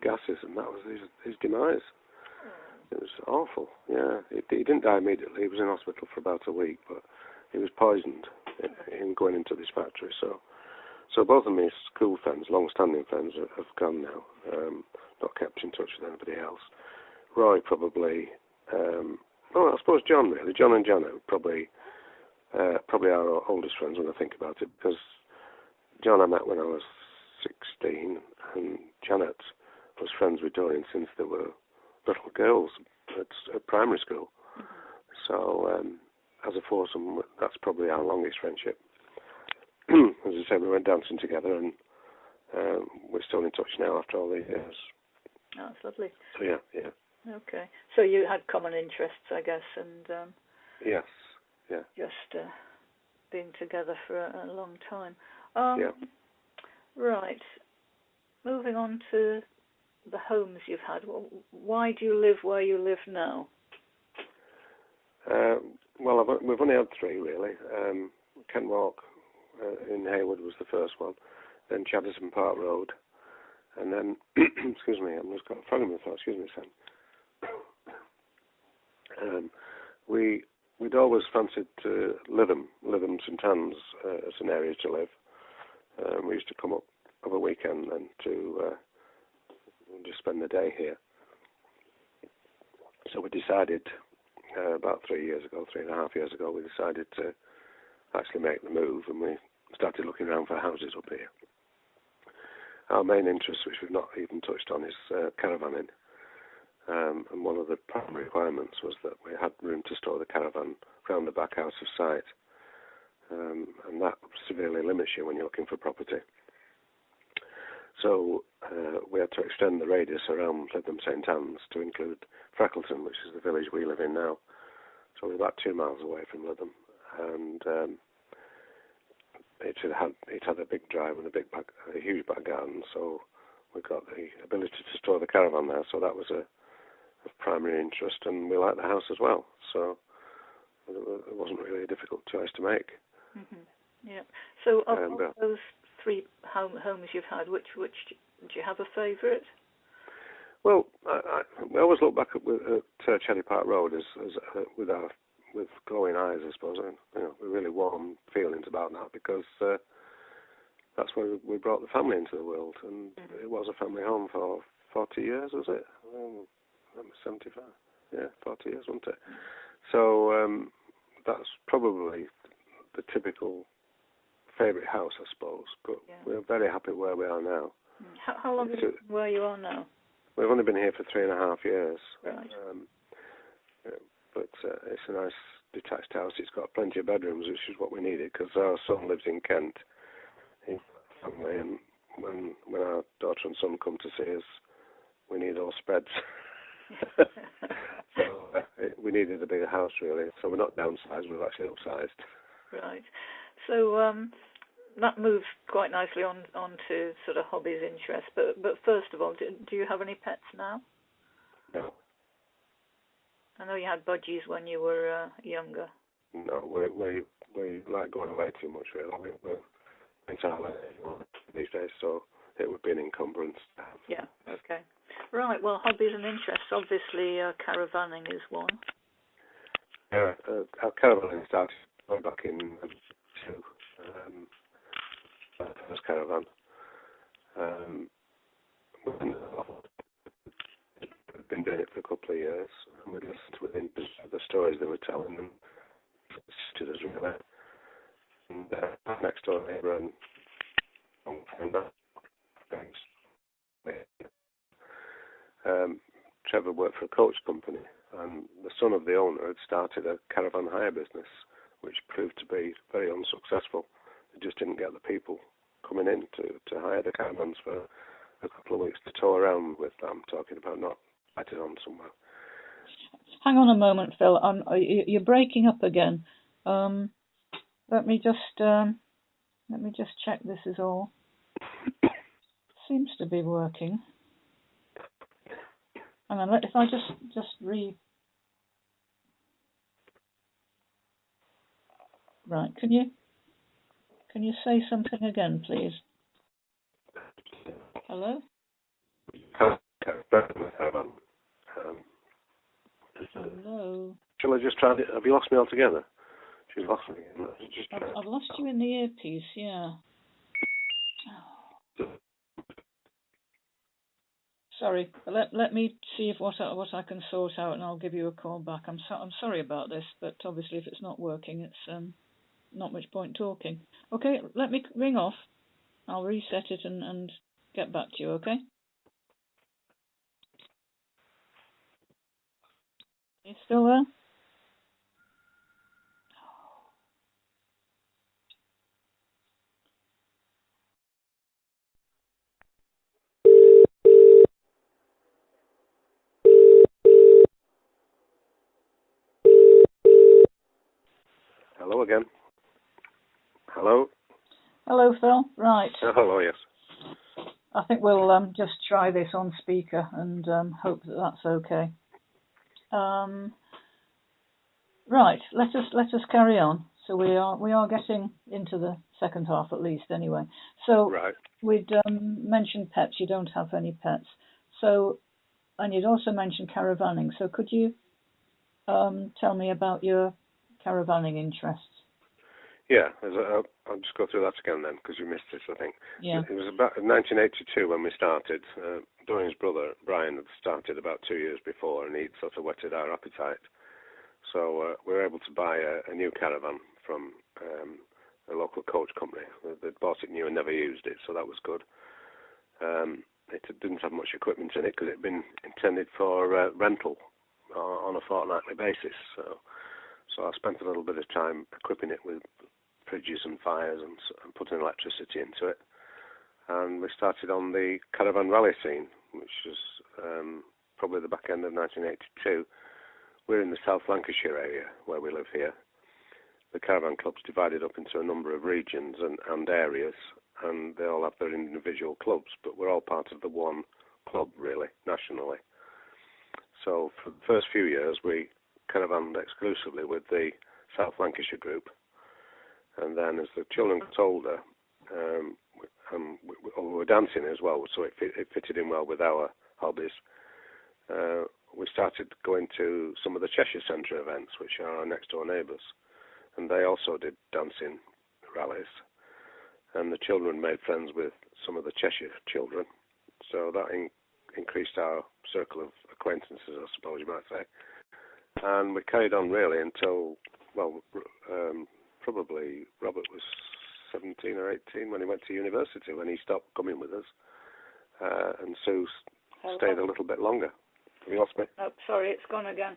gases, and that was his demise. It was awful. Yeah, he didn't die immediately. He was in hospital for about a week, but he was poisoned in going into this factory. So both of my school friends, long-standing friends, have gone now. Not kept in touch with anybody else. Roy probably. I suppose John really. John and Jana probably are our oldest friends when I think about it, because John I met when I was 16, and Janet was friends with Dorian since they were little girls at primary school. So as a foursome, that's probably our longest friendship. As I said, we went dancing together, and we're still in touch now after all these years. Oh, that's lovely. So yeah. Okay. So you had common interests, I guess, and yes, yeah. Just being together for a long time. Yeah. Right. Moving on to the homes you've had. Why do you live where you live now? Well, we've only had three, really. Kent Walk in Haywood was the first one, then Chadderton Park Road, and then, excuse me, I've just got a frog in my throat, excuse me, Sam. We'd always fancied Lytham St Anne's as an area to live. We used to come up of a weekend and to just spend the day here. So we decided about 3.5 years ago, we decided to actually make the move, and we started looking around for houses up here. Our main interest, which we've not even touched on, is caravanning. And one of the primary requirements was that we had room to store the caravan round the back out of sight. And that severely limits you when you're looking for property. So we had to extend the radius around Lytham St Anne's to include Freckleton, which is the village we live in now. So we're about 2 miles away from Lytham. And it had a big drive and a huge back garden, so we got the ability to store the caravan there. So that was of primary interest, and we liked the house as well. So it wasn't really a difficult choice to make. Mm-hmm. Yeah. So of those three homes you've had, which do you have a favourite? Well, we always look back at Chaddy Park Road as with glowing eyes, I suppose. And, with really warm feelings about that, because that's where we brought the family into the world, and it was a family home for 40 years, was it? 75. Yeah, 40 years, wasn't it? So that's probably the typical favourite house, I suppose. But we're very happy where we are now. How long is it where you are now? We've only been here for 3.5 years. Right. But it's a nice detached house. It's got plenty of bedrooms, which is what we needed, because our son lives in Kent. He's got a family, and when our daughter and son come to see us, we need all spreads. So we needed a bigger house, really. So we're not downsized, we've actually upsized. Right. So that moves quite nicely on to sort of hobbies, interests. But first of all, do you have any pets now? No. I know you had budgies when you were younger. No, we like going away too much, really. We're entirely these days, so it would be an encumbrance. Yeah, okay. Right, well, hobbies and interests, obviously caravanning is one. Yeah, our caravanning started back in our first caravan. We've been doing it for a couple of years, and we listened within the stories they were telling, and to us really. And next door neighbour and Trevor worked for a coach company, and the son of the owner had started a caravan hire business, which proved to be very unsuccessful. They just didn't get the people coming in to hire the caravans for a couple of weeks to tow around with. I'm talking about not lighted on somewhere. Hang on a moment, Phil. You're breaking up again. Let me just check this is all. Seems to be working. Hang on, if I just read. Right, can you say something again, please? Hello? Hello. Shall I just try it? Have you lost me altogether? She's lost me again. I've lost you in the earpiece, yeah. Sorry, let me see if what I can sort out, and I'll give you a call back. I'm sorry about this, but obviously if it's not working, it's not much point talking. Okay, let me ring off. I'll reset it and get back to you. Okay? You still there? Hello again. Hello? Hello, Phil. Right. Hello, yes. I think we'll just try this on speaker and hope that that's okay. Right. Let us carry on. So we are getting into the second half at least, anyway. So right. We'd mentioned pets. You don't have any pets. So, and you'd also mentioned caravanning. So could you tell me about your caravanning interests? Yeah, I'll just go through that again then, because you missed this, I think. Yeah. It was about 1982 when we started. Dorian's brother, Brian, had started about 2 years before, and he'd sort of whetted our appetite. So we were able to buy a new caravan from a local coach company. They'd bought it new and never used it, so that was good. It didn't have much equipment in it because it had been intended for rental on a fortnightly basis. So I spent a little bit of time equipping it with fridges and fires and putting electricity into it. And we started on the caravan rally scene, which was probably the back end of 1982. We're in the South Lancashire area where we live here. The caravan club's divided up into a number of regions and areas, and they all have their individual clubs, but we're all part of the one club, really, nationally. So for the first few years, we caravanned exclusively with the South Lancashire group. And then as the children got older, we were dancing as well, so it fitted in well with our hobbies. We started going to some of the Cheshire Centre events, which are our next door neighbours. And they also did dancing rallies. And the children made friends with some of the Cheshire children. So that increased our circle of acquaintances, I suppose you might say. And we carried on really until, probably Robert was 17 or 18 when he went to university, when he stopped coming with us. And Sue stayed a little bit longer. Have you lost me? Oh, sorry, it's gone again.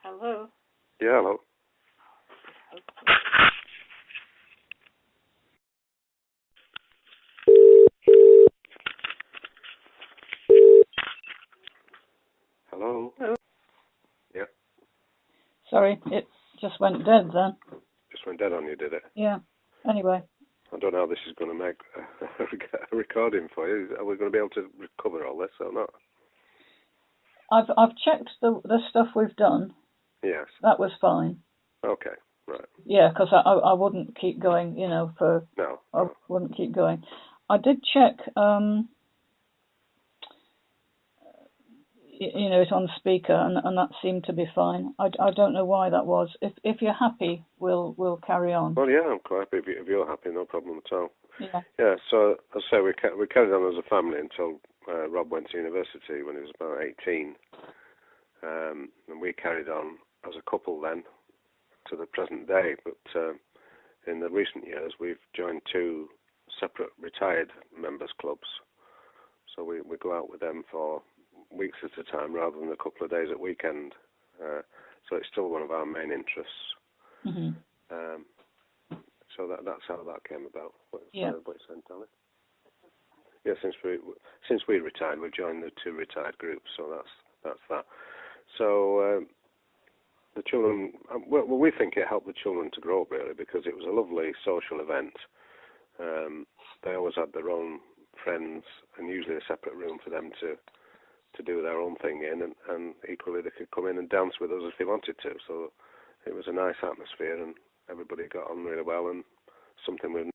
Hello? Yeah, hello. Hello? Hello? Yeah. Sorry, it just went dead then. Just went dead on you, did it? Yeah. Anyway. I don't know how this is going to make a recording for you. Are we going to be able to recover all this or not? I've checked the stuff we've done. Yes. That was fine. Okay, right. Yeah, because I wouldn't keep going, for... No. I wouldn't keep going. I did check, it on speaker, and that seemed to be fine. I don't know why that was. If you're happy, we'll carry on. Well, yeah, I'm quite happy. If you're happy, no problem at all. Yeah. Yeah, so as I say, we carried on as a family until Rob went to university when he was about 18. And we carried on as a couple then to the present day. But in the recent years, we've joined 2 separate retired members clubs. So we go out with them for weeks at a time rather than a couple of days at weekend. So it's still one of our main interests. Mm-hmm. So that's how that came about. What's saying, Tony? Yeah, since we retired, we joined the 2 retired groups. So that's that. So the children, we think it helped the children to grow up really, because it was a lovely social event. They always had their own friends and usually a separate room for them to do their own thing in, and equally they could come in and dance with us if they wanted to. So it was a nice atmosphere and everybody got on really well and something with